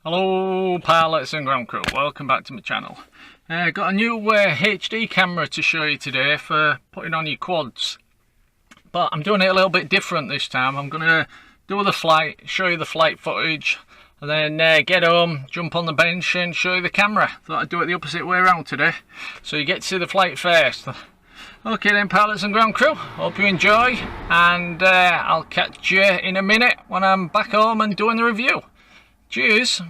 Hello pilots and ground crew, welcome back to my channel. Got a new HD camera to show you today for putting on your quads. But I'm doing it a little bit different this time. I'm going to do the flight, show you the flight footage, and then get home, jump on the bench and show you the camera. Thought I'd do it the opposite way around today, so you get to see the flight first. Okay then pilots and ground crew, hope you enjoy, and I'll catch you in a minute when I'm back home and doing the review. Cheers!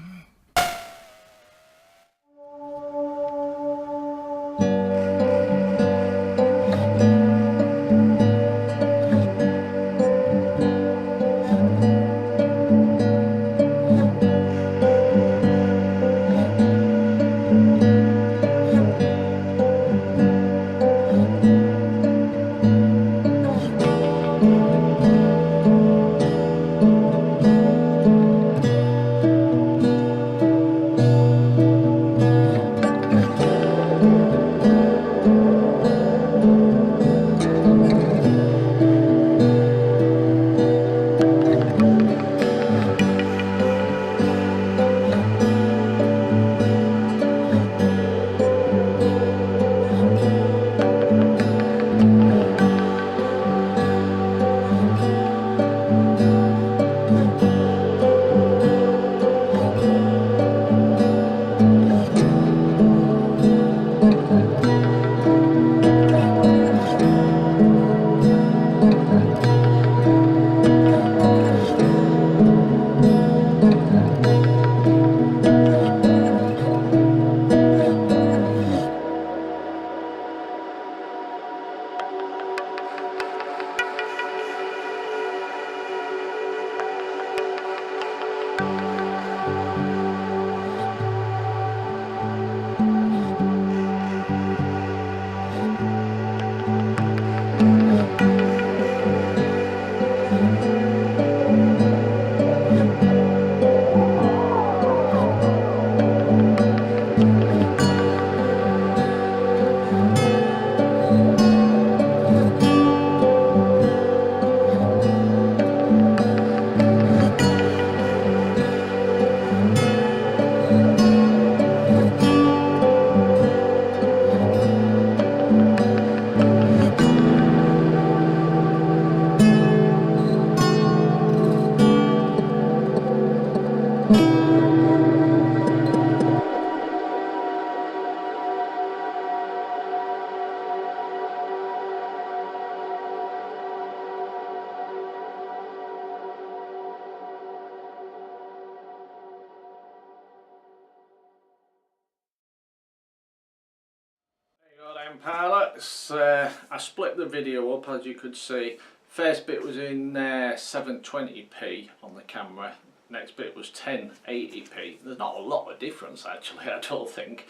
Pilots, I split the video up as you could see. First bit was in 720p on the camera, next bit was 1080p. There's not a lot of difference actually, I don't think.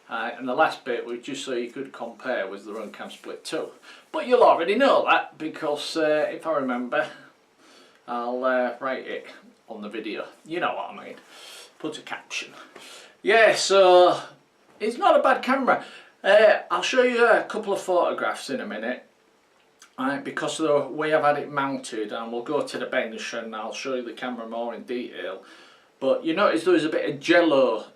And the last bit was just so you could compare with the Runcam Split 2. But you'll already know that because if I remember, I'll write it on the video. You know what I mean. Put a caption. Yeah, so it's not a bad camera. I'll show you a couple of photographs in a minute, because of the way I've had it mounted, and we'll go to the bench and I'll show you the camera more in detail. But you notice there was a bit of jello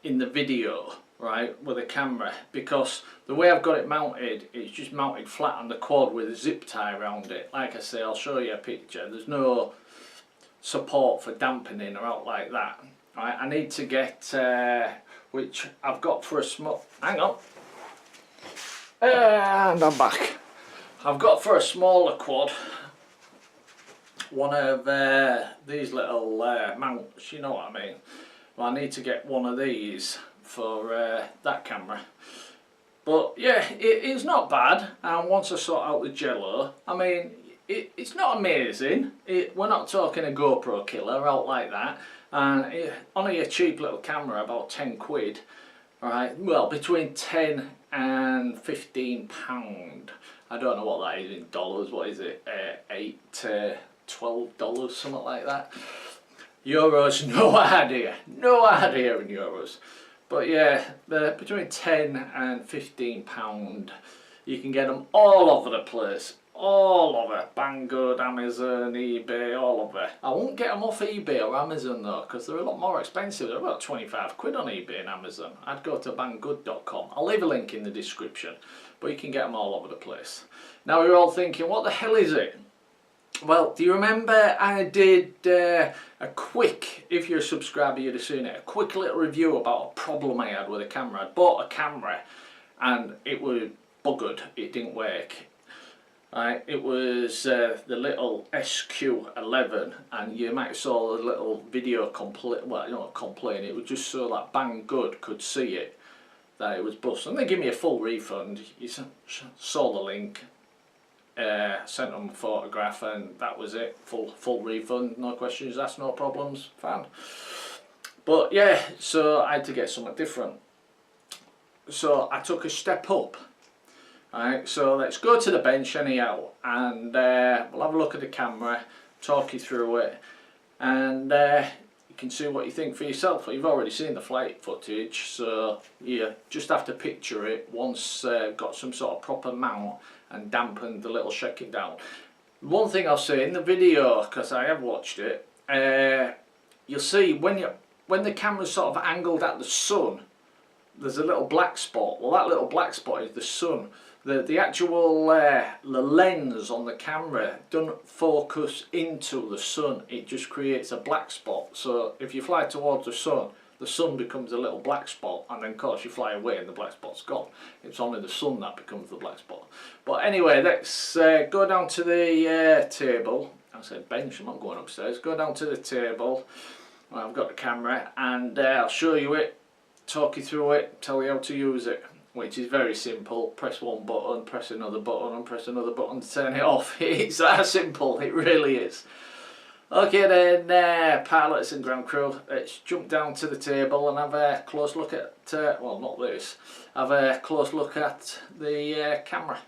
in the video, right, with the camera, because the way I've got it mounted, it's just mounted flat on the quad with a zip tie around it. Like I say, I'll show you a picture. There's no support for dampening or out like that. Right, I need to get, which I've got for a small, hang on. And I'm back. I've got for a smaller quad one of these little mounts, you know what I mean. Well, I need to get one of these for that camera. But yeah, it's not bad, and once I sort out the jello, I mean, it's not amazing. We're not talking a GoPro killer out like that, and only a cheap little camera, about 10 quid. Right, well, between 10 and 15 £. I don't know what that is in dollars. What is it? $8 to $12, something like that. Euros, no idea. No idea in euros. But yeah, between 10 and 15 £. You can get them all over the place. all over. Banggood, Amazon, eBay, all over. I won't get them off eBay or Amazon though, because they're a lot more expensive. They're about 25 quid on eBay and Amazon. I'd go to banggood.com. I'll leave a link in the description, but you can get them all over the place. Now you're all thinking, what the hell is it? Well, do you remember I did a quick, if you're a subscriber you'd have seen it, a quick little review about a problem I had with a camera. I bought a camera and it was buggered, it didn't work. It was the little SQ11, and you might have saw the little video complain, it was just so that Banggood could see it, that it was busted. And they give me a full refund. You saw the link. Sent them a photograph and that was it. Full refund, no questions asked, no problems, fine. But yeah, so I had to get something different. So I took a step up. Alright, so let's go to the bench anyhow, and we'll have a look at the camera, talk you through it, and you can see what you think for yourself. Well, you've already seen the flight footage, so you just have to picture it once got some sort of proper mount and dampened the little shaking down. One thing I'll say in the video, because I have watched it, you'll see when the camera's sort of angled at the sun, there's a little black spot. Well, that little black spot is the sun. The actual the lens on the camera doesn't focus into the sun, it just creates a black spot. So if you fly towards the sun becomes a little black spot, and then of course you fly away and the black spot's gone. It's only the sun that becomes the black spot. But anyway, let's go down to the table. I said bench, I'm not going upstairs. Go down to the table. Well, I've got the camera and I'll show you it, talk you through it, tell you how to use it, which is very simple. Press one button, press another button, and press another button to turn it off. It's that simple, it really is. Okay then, pilots and ground crew, let's jump down to the table and have a close look at, well not this, have a close look at the camera.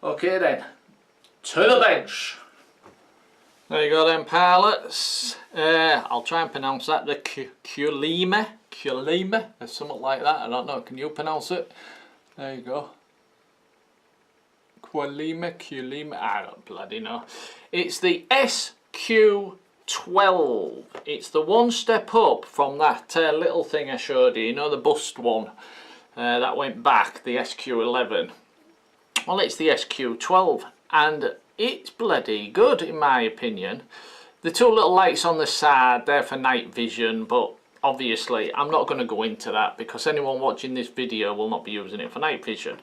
Okay then, to the bench. There you go then, pilots. I'll try and pronounce that, the Quelima, or something like that. I don't know, can you pronounce it? There you go. Quelima, I don't bloody know. It's the SQ12. It's the one step up from that little thing I showed you, you know, the bust one that went back, the SQ11. Well, it's the SQ12, and it's bloody good in my opinion. The two little lights on the side, they're for night vision, but obviously I'm not going to go into that because anyone watching this video will not be using it for night vision,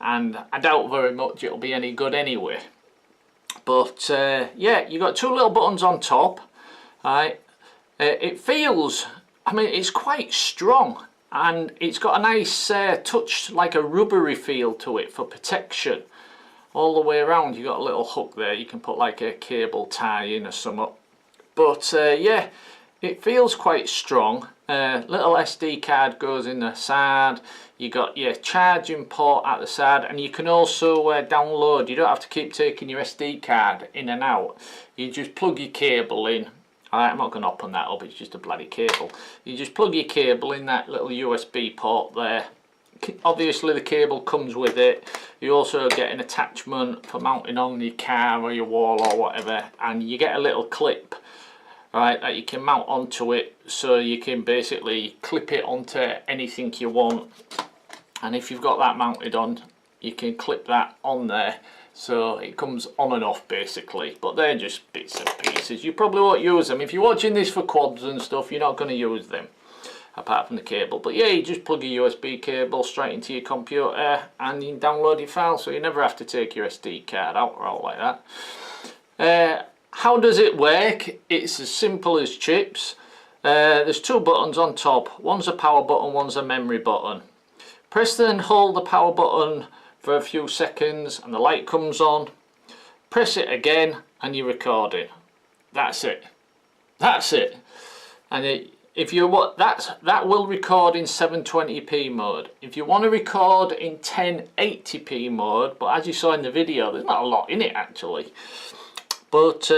and I doubt very much it'll be any good anyway. But yeah, you got two little buttons on top. Right, it feels, I mean, it's quite strong, and it's got a nice touch, like a rubbery feel to it for protection all the way around. You got a little hook there, you can put like a cable tie in or something. But yeah, it feels quite strong. Little SD card goes in the side. You got your charging port at the side, and you can also download. You don't have to keep taking your SD card in and out. You just plug your cable in. Alright, I'm not going to open that up, it's just a bloody cable. You just plug your cable in that little USB port there. Obviously the cable comes with it. You also get an attachment for mounting on your car or your wall or whatever, and you get a little clip, right, that you can mount onto it, so you can basically clip it onto anything you want. And if you've got that mounted on, you can clip that on there, so it comes on and off basically. But they're just bits and pieces, you probably won't use them. If you're watching this for quads and stuff, you're not going to use them apart from the cable. But yeah, you just plug a USB cable straight into your computer and you can download your file, so you never have to take your SD card out or out like that. How does it work? It's as simple as chips. There's two buttons on top. One's a power button, one's a memory button. Press and hold the power button for a few seconds and the light comes on. Press it again and you're recording. That's it. That's it. And if you want, that will record in 720p mode. If you want to record in 1080p mode, but as you saw in the video, there's not a lot in it actually. But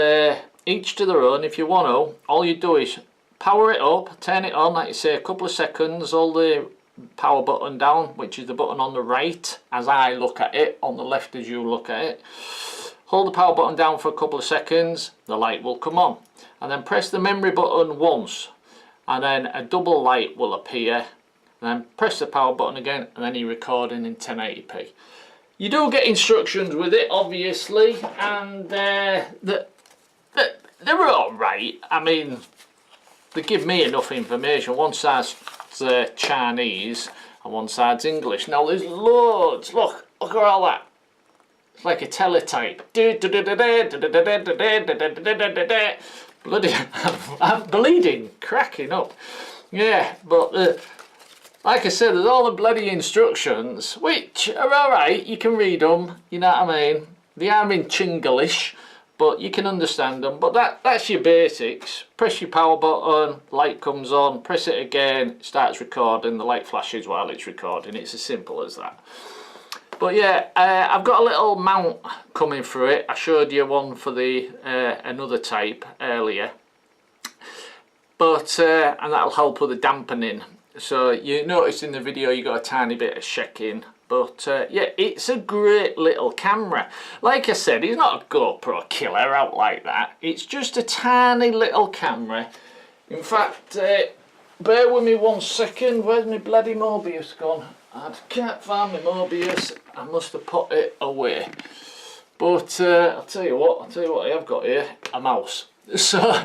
each to their own. If you want to, all you do is power it up, turn it on, like you say, a couple of seconds, hold the power button down, which is the button on the right as I look at it, on the left as you look at it. hold the power button down for a couple of seconds, the light will come on, and then press the memory button once and then a double light will appear, and then press the power button again and then you're recording in 1080p. You do get instructions with it obviously, and they're alright. I mean, they give me enough information. One side's Chinese and one side's English. Now there's loads, look at all that. It's like a teletype. Bloody, I'm bleeding, cracking up. Yeah, but like I said, there's all the bloody instructions, which are alright, you can read them, you know what I mean? They are in Chinglish, but you can understand them. But that's your basics. Press your power button, light comes on, press it again, it starts recording, the light flashes while it's recording. It's as simple as that. But yeah, I've got a little mount coming through it. I showed you one for the another type earlier. But and that'll help with the dampening. So you noticed in the video you got a tiny bit of shaking, but yeah, it's a great little camera. Like I said, it's not a GoPro killer out like that. It's just a tiny little camera. In fact, bear with me 1 second. Where's my bloody Mobius gone? I can't find my Mobius. I must have put it away. But I'll tell you what I have got here, a mouse. So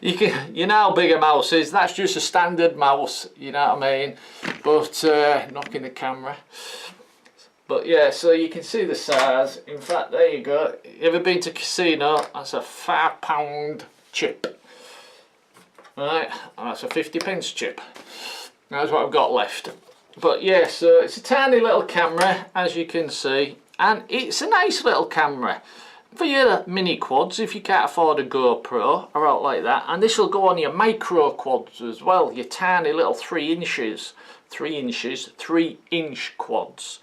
you know how big a mouse is. That's just a standard mouse, you know what I mean? But knocking the camera. But yeah, so you can see the size. In fact, there you go. You ever been to a casino? That's a £5 chip. Right, and that's a 50p chip. That's what I've got left. But yeah, so it's a tiny little camera, as you can see, and it's a nice little camera for your mini quads if you can't afford a GoPro or out like that. And this will go on your micro quads as well, your tiny little 3 inch quads.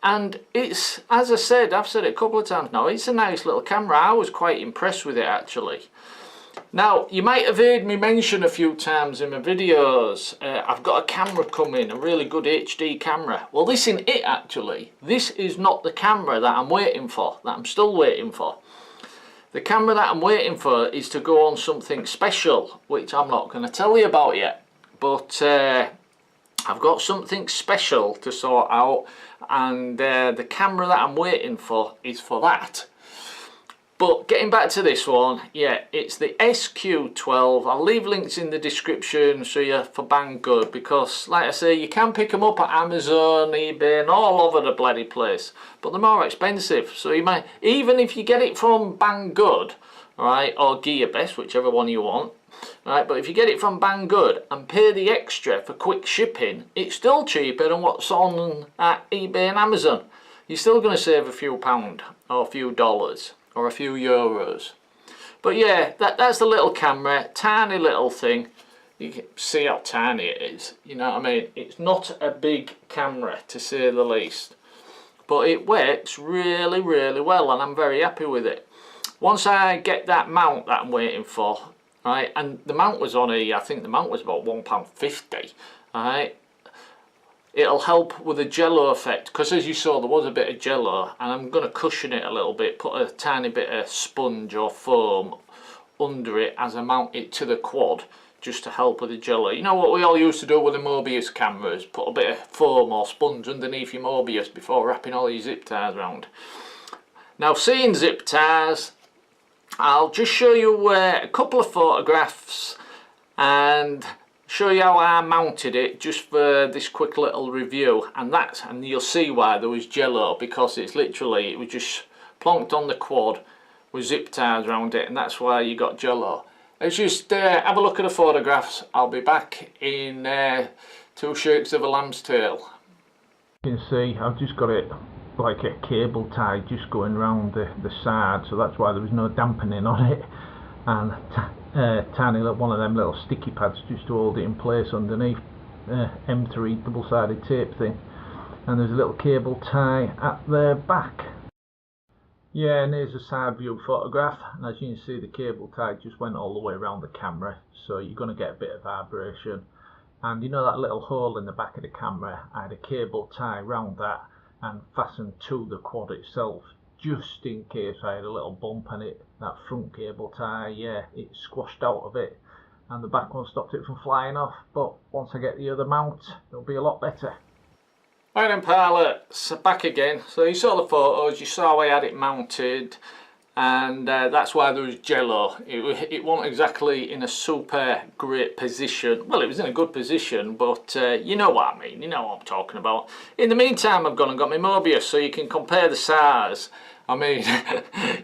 And it's, as I said, I've said it a couple of times now, it's a nice little camera. I was quite impressed with it actually. Now, you might have heard me mention a few times in my videos, I've got a camera coming, a really good HD camera. Well, this isn't it actually. This is not the camera that I'm waiting for, that I'm still waiting for. The camera that I'm waiting for is to go on something special, which I'm not going to tell you about yet. But I've got something special to sort out, and the camera that I'm waiting for is for that. But getting back to this one, yeah, it's the SQ12. I'll leave links in the description so you're for Banggood, because like I say, you can pick them up at Amazon, eBay and all over the bloody place, but they're more expensive. So you might, even if you get it from Banggood, right, or GearBest, whichever one you want, right, but if you get it from Banggood and pay the extra for quick shipping, it's still cheaper than what's on at eBay and Amazon. You're still going to save a few pound or a few dollars or a few euros. But yeah, that's the little camera, tiny little thing. You can see how tiny it is, you know what I mean? It's not a big camera, to say the least, but it works really, really well, and I'm very happy with it. Once I get that mount that I'm waiting for, right, and the mount was on I think the mount was about £1.50, right, it'll help with the jello effect, because as you saw there was a bit of jello, and I'm going to cushion it a little bit, put a tiny bit of sponge or foam under it as I mount it to the quad, just to help with the jello. You know what we all used to do with the Mobius cameras, put a bit of foam or sponge underneath your Mobius before wrapping all your zip ties around. Now, seeing zip ties, I'll just show you a couple of photographs and show you how I mounted it, just for this quick little review, and you'll see why there was jello, because it's literally, it was just plonked on the quad with zip ties around it, and that's why you got jello. Let's just have a look at the photographs. I'll be back in 2 shakes of a lamb's tail. You can see I've just got it like a cable tie just going around the side, so that's why there was no dampening on it, and tiny little one of them little sticky pads just to hold it in place underneath, M3 double-sided tape thing, and there's a little cable tie at the back. Yeah, and here's a side view photograph, and as you can see the cable tie just went all the way around the camera, so you're going to get a bit of vibration. And you know that little hole in the back of the camera, I had a cable tie around that and fastened to the quad itself, just in case I had a little bump and that front cable tie, it squashed out of it, and the back one stopped it from flying off. But once I get the other mount, it'll be a lot better. Right then, pilots, back again. So you saw the photos, you saw how I had it mounted, and that's why there was jello. It wasn't exactly in a super great position. Well, it was in a good position, but you know what I mean, you know what I'm talking about. In the meantime, I've gone and got my Mobius, so you can compare the size. I mean,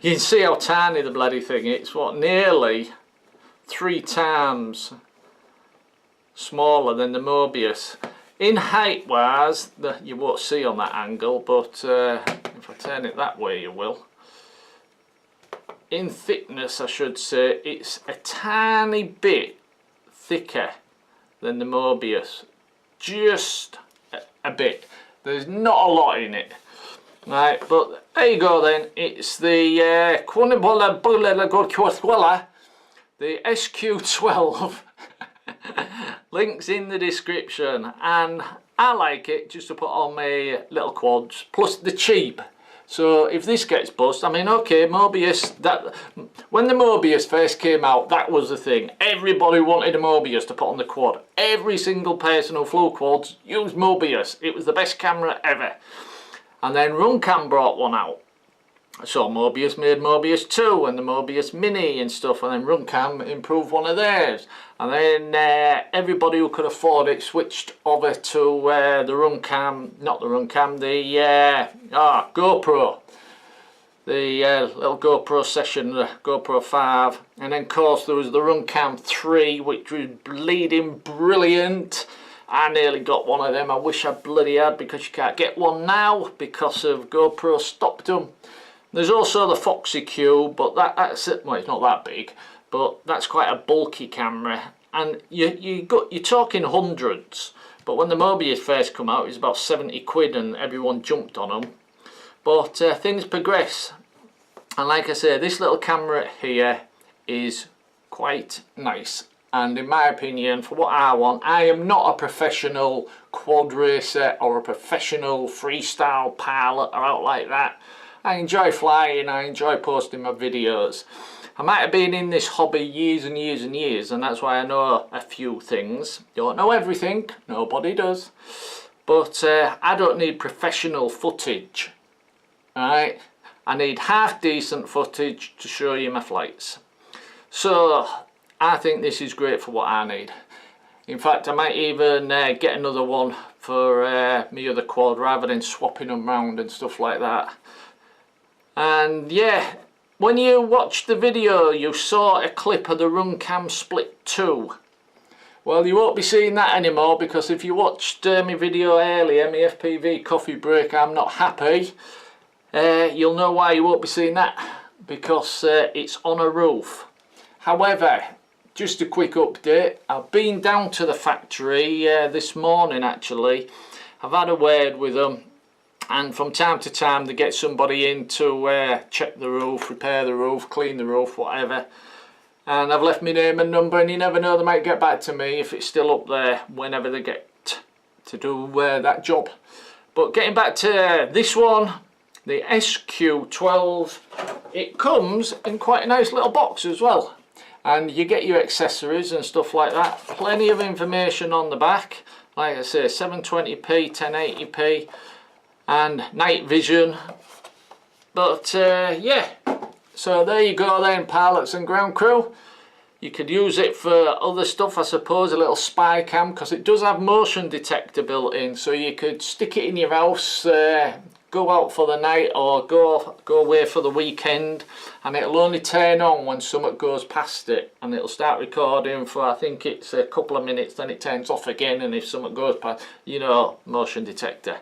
you can see how tiny the bloody thing is. It's what, nearly 3 times smaller than the Mobius. In height wise, you won't see on that angle, but if I turn it that way you will. In thickness, I should say, it's a tiny bit thicker than the Mobius. Just a bit. There's not a lot in it. Right, but there you go then. It's the the SQ12. Links in the description, and I like it just to put on my little quads, plus the cheap. So if this gets bust, I mean, okay, Mobius, when the Mobius first came out, that was the thing. Everybody wanted a Mobius to put on the quad. Every single person who flew quads used Mobius. It was the best camera ever. And then Runcam brought one out. So Mobius made Mobius 2 and the Mobius Mini and stuff, and then Runcam improved one of theirs. And then everybody who could afford it switched over to the Runcam, not the Runcam, the GoPro. The little GoPro Session, the GoPro 5. And then of course there was the Runcam 3, which was bleeding brilliant. I nearly got one of them. I wish I bloody had, because you can't get one now because of GoPro stopped them. There's also the Foxy Q, but that's it. Well, it's not that big, but that's quite a bulky camera, and you're talking hundreds. But when the Mobius first come out, it was about 70 quid, and everyone jumped on them. But things progress, and like I say, this little camera here is quite nice. And in my opinion, for what I want, I am not a professional quad racer or a professional freestyle pilot or out like that. I enjoy flying, I enjoy posting my videos. I might have been in this hobby years and years and years, and that's why I know a few things. Don't know everything, nobody does. But I don't need professional footage, alright? I need half decent footage to show you my flights. So I think this is great for what I need. In fact, I might even get another one for my other quad, rather than swapping them round and stuff like that. And yeah, when you watched the video, you saw a clip of the Runcam Split 2. Well, you won't be seeing that anymore, because if you watched my video earlier, my FPV coffee break, I'm not happy, you'll know why you won't be seeing that, because it's on a roof. However, just a quick update, I've been down to the factory this morning actually. I've had a word with them, and from time to time they get somebody in to check the roof, repair the roof, clean the roof, whatever. And I've left my name and number, and you never know, they might get back to me if it's still up there whenever they get to do that job. But getting back to this one, the SQ12, it comes in quite a nice little box as well. And you get your accessories and stuff like that. Plenty of information on the back. Like I say, 720p, 1080p, and night vision. But yeah, so there you go then, pilots and ground crew. You could use it for other stuff, I suppose, a little spy cam, because it does have motion detector built in, so you could stick it in your house, go out for the night, or go away for the weekend, and it'll only turn on when something goes past it, and it'll start recording for, I think it's a couple of minutes, then it turns off again, and if something goes past, you know, motion detector.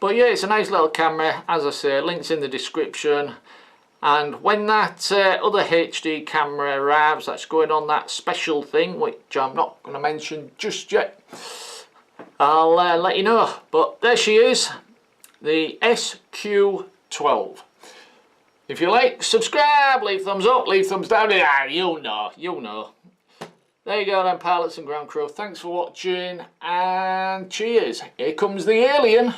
But yeah, it's a nice little camera, as I say, links in the description. And when that other HD camera arrives, that's going on that special thing, which I'm not going to mention just yet, I'll let you know. But there she is, the SQ12. If you like, subscribe, leave thumbs up, leave thumbs down. Yeah, you know. There you go then, pilots and ground crew. Thanks for watching, and cheers. Here comes the alien.